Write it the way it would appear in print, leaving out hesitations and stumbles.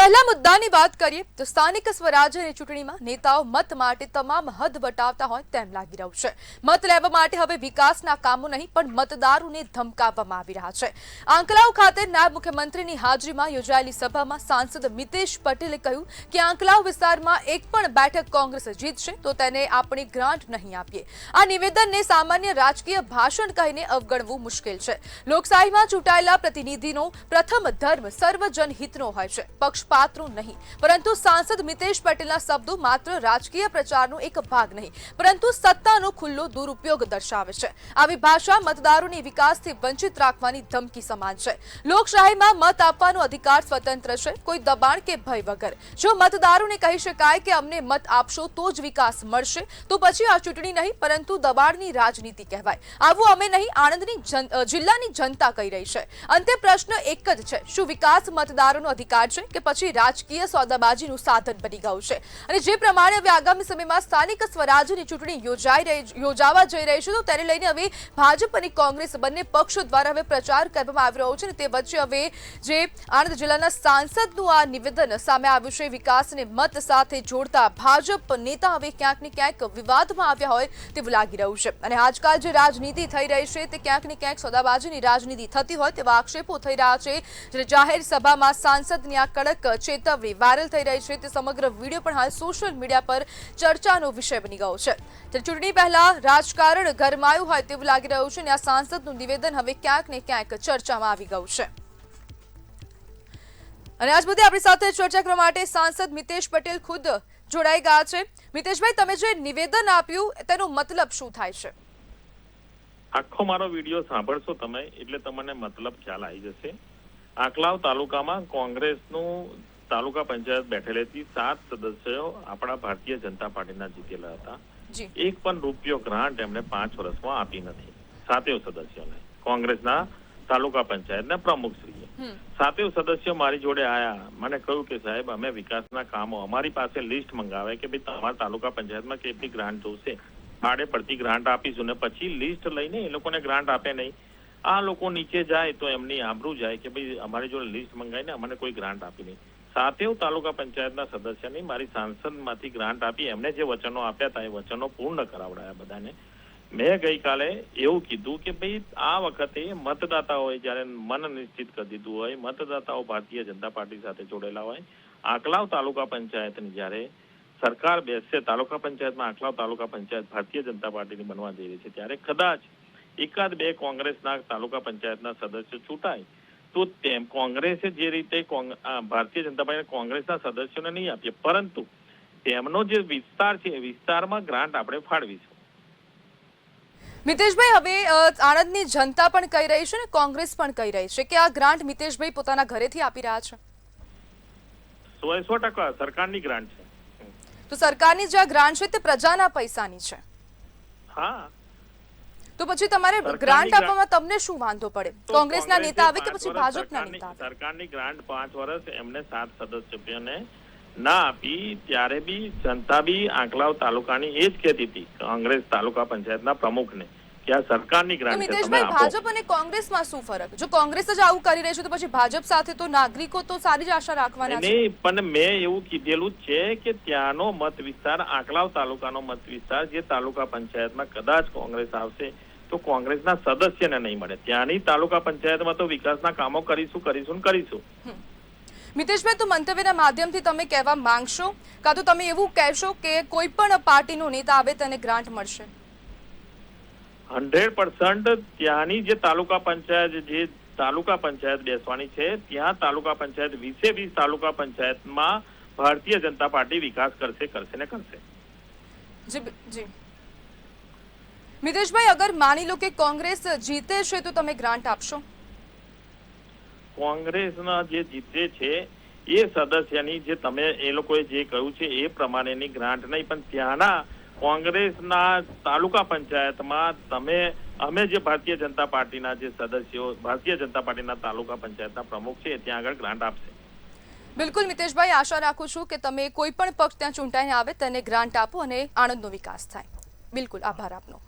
પહેલા મુદ્દાની વાત કરીએ તો સ્થાનિક સ્વરાજ્યની ચૂંટણીમાં નેતાઓ મત માટે તમામ હદ વટાવતા હોય તેમ લાગી રહ્યું છે। મત લેવા માટે હવે વિકાસના કામો નહીં પણ મતદારોને ધમકાવવામાં આવી રહ્યા છે। આંકલાવ ખાતે નાયબ મુખ્યમંત્રીની હાજરીમાં યોજાયેલી સભામાં સાંસદ મિતેશ પટેલે કહ્યું કે આંકલાવ વિસ્તારમાં એક પણ બેઠક કોંગ્રેસ જીતશે તો તેને આપણે ગ્રાન્ટ નહીં આપીએ। આ નિવેદનને સામાન્ય રાજકીય ભાષણ કહીને અવગણવું મુશ્કેલ છે। લોકશાહીમાં ચૂંટાયેલા પ્રતિનિધિનો પ્રથમ ધર્મ સર્વજનહિતનો હોય છે, પક્ષપાતનો નહીં। પરંતુ સાંસદ મિતેશ પટેલના શબ્દો માત્ર રાજકીય પ્રચારનો એક ભાગ નહીં પરંતુ સત્તાનો ખુલ્લો દુરુપયોગ દર્શાવે છે। આવી ભાષા મતદારોને વિકાસથી વંચિત રાખવાની ધમકી સમાન છે। લોકશાહીમાં મત આપવાનો અધિકાર સ્વતંત્ર છે, કોઈ દબાણ કે ભય વગર। જો મતદારોને કહી શકાય કે અમને મત આપશો તો જ વિકાસ મળશે તો પછી આ ચૂંટણી નહીં પરંતુ દબાણની રાજનીતિ કહેવાય। આવું અમે નહીં, આણંદની જિલ્લાની જનતા કહી રહી છે। અંતે પ્રશ્ન એક જ છે, શું વિકાસ મતદારોનો અધિકાર છે કે પછી રાજકીય સોદાબાજીનું સાધન બની ગયું છે? અને જે પ્રમાણે હવે આગામી સમયમાં સ્થાનિક સ્વરાજ્યની ચૂંટણી યોજાવા જઈ રહી છે તો તેને લઈને હવે ભાજપ અને કોંગ્રેસ બંને પક્ષો દ્વારા હવે પ્રચાર કરવામાં આવી રહ્યો છે અને તે વચ્ચે હવે જે આણંદ જિલ્લાના સાંસદનું આ નિવેદન સામે આવ્યું છે, વિકાસને મત સાથે જોડતા ભાજપ નેતા હવે ક્યાંક ને ક્યાંક વિવાદમાં આવ્યા હોય તેવું લાગી રહ્યું છે। અને આજકાલ જે રાજનીતિ થઈ રહી છે તે ક્યાંક ને ક્યાંક સોદાબાજીની રાજનીતિ થતી હોય તેવા આક્ષેપો થઈ રહ્યા છે। જ્યારે જાહેર સભામાં સાંસદની આ કડક ચેતવણી વાયરલ થઈ રહી છે તે સમગ્ર વિડીયો પણ હાલ સોશિયલ મીડિયા પર ચર્ચાનો વિષય બની ગયો છે। ત્યારે ચૂંટણી પહેલા રાજકારણ ગરમાયું હોય તેવું લાગી રહ્યું છે અને આ સાંસદનું નિવેદન હવે ક્યાંક ને ક્યાંક ચર્ચામાં આવી ગયું છે। અને આજ મુદ્દે આપણી સાથે ચર્ચા કરવા માટે સાંસદ મિતેશ પટેલ ખુદ જોડાઈ ગયા છે। મિતેશભાઈ, તમે જે નિવેદન આપ્યું તેનો મતલબ શું થાય છે? આખો મારો વિડીયો સાંભળશો તમે એટલે તમને મતલબ ખ્યાલ આવી જશે। આંકલાવ તાલુકામાં કોંગ્રેસનું તાલુકા પંચાયત બેઠેલી હતી, 7 સદસ્યો આપણા ભારતીય જનતા પાર્ટીના જીતેલા હતા। એક પણ રૂપિયો ગ્રાન્ટ એમણે 5 વર્ષમાં આપી નથી 7 સદસ્યોને, કોંગ્રેસના તાલુકા પંચાયતના પ્રમુખશ્રીએ। 7 સદસ્યો મારી જોડે આયા, મને કહ્યું કે સાહેબ અમે વિકાસના કામો, અમારી પાસે લિસ્ટ મંગાવે કે ભાઈ તમારા તાલુકા પંચાયતમાં કેટલી ગ્રાન્ટ જોશે, ભાડે પડતી ગ્રાન્ટ આપીશું ને પછી લિસ્ટ લઈને એ લોકોને ગ્રાન્ટ આપે નહીં। આ લોકો નીચે જાય તો એમની આબરૂ જાય કે ભાઈ અમારી જોડે લિસ્ટ મંગાવીને અમને કોઈ ગ્રાન્ટ આપી નહીં। 7 તાલુકા પંચાયતના સદસ્યની મારી સાંસદમાંથી ગ્રાન્ટ આપી, એમને જે વચનો આપ્યા હતા એ વચનો પૂર્ણ કરાવડાયા બધાને। મેં ગઈકાલે એવું કીધું કે ભાઈ આ વખતે મતદાતાઓએ જયારે મન નિશ્ચિત કરી દીધું હોય, મતદાતાઓ ભારતીય જનતા પાર્ટી સાથે જોડેલા હોય, આંકલાવ તાલુકા પંચાયતની જયારે સરકાર બેસશે, તાલુકા પંચાયતમાં આંકલાવ તાલુકા પંચાયત ભારતીય જનતા પાર્ટીની બનવા જઈ રહી છે, ત્યારે કદાચ એકાદ 2 કોંગ્રેસના તાલુકા પંચાયતના સદસ્યો ચૂંટાય તો તેમ કોંગ્રેસે જે રીતે ભારતીય જનતા પાર્ટી કોંગ્રેસના સદસ્યોને નહીં આપીએ પરંતુ તેમનો જે વિસ્તાર છે એ વિસ્તારમાં ગ્રાન્ટ આપણે ફાળવીશું। મિતેશભાઈ, હવે આણંદની જનતા પણ કહી રહી છે ને કોંગ્રેસ પણ કહી રહી છે કે આ ગ્રાન્ટ મિતેશભાઈ પોતાના ઘરેથી આપી રહ્યા છે। 100% સરકારની ગ્રાન્ટ છે। તો સરકારની જે ગ્રાન્ટ છે તે પ્રજાના પૈસાની છે। હા, તો પછી તમારે ગ્રાન્ટ આપવામાં તમને શું વાંધો પડે? કોંગ્રેસના નેતા આવે કે પછી ભાજપના નેતા આવે? સરકારની ગ્રાન્ટ 5 વર્ષ એમને 7 સદસ્યોને ના આપી ત્યારે બી જનતા બી આંકલાવ તાલુકાની એ જ કહેતી હતી કોંગ્રેસ તાલુકા પંચાયતના પ્રમુખને કે આ સરકારની ગ્રાન્ટ છે, તમે આપો। ભાજપ અને કોંગ્રેસમાં શું ફરક? જો કોંગ્રેસ જ આવું કરી રહી છે તો પછી ભાજપ સાથે તો નાગરિકો તો સારી જ આશા રાખવાના છે। નહીં, પણ મેં એવું કીધેલું છે કે ત્યાંનો મત વિસ્તાર, આંકલાવ તાલુકાનો મત વિસ્તાર જે તાલુકા પંચાયતમાં કદાચ કોંગ્રેસ આવશે તો કોંગ્રેસના સદસ્યને નહીં મળે। ત્યાંની તાલુકા પંચાયતમાં તો વિકાસના કામો કરીશું। મિતેશભાઈ, તો મંતવ્યના માધ્યમથી તમે કહેવા માંગશો કાં તો તમે એવું કહેશો કે કોઈ પણ પાર્ટીનો નેતા આવે તેને ગ્રાન્ટ મળશે? 100% ત્યાંની જે તાલુકા પંચાયત બેસવાની છે ત્યાં તાલુકા પંચાયત 20 તાલુકા પંચાયતમાં ભારતીય જનતા પાર્ટી વિકાસ કરશે। જી મિતેશભાઈ, અગર માની લો કે કોંગ્રેસ જીતે છે તો તમે ગ્રાન્ટ આપશો? કોંગ્રેસના જે જીતે છે એ સદસ્યની જે તમે એ લોકોએ જે કહ્યું છે એ પ્રમાણેની ગ્રાન્ટ નહીં, પણ ત્યાંના કોંગ્રેસના તાલુકા પંચાયતમાં અમે જે ભારતીય જનતા પાર્ટીના જે સદસ્યો, ભારતીય જનતા પાર્ટીના તાલુકા પંચાયતના પ્રમુખ છે ત્યાં આગળ ગ્રાન્ટ આપશે। બિલકુલ મિતેશભાઈ, આશા રાખું છું કે તમે કોઈ પણ પક્ષ ત્યાં ચૂંટાઈને આવે તેને ગ્રાન્ટ આપો અને આણંદનો વિકાસ થાય। બિલકુલ, આભાર આપનો।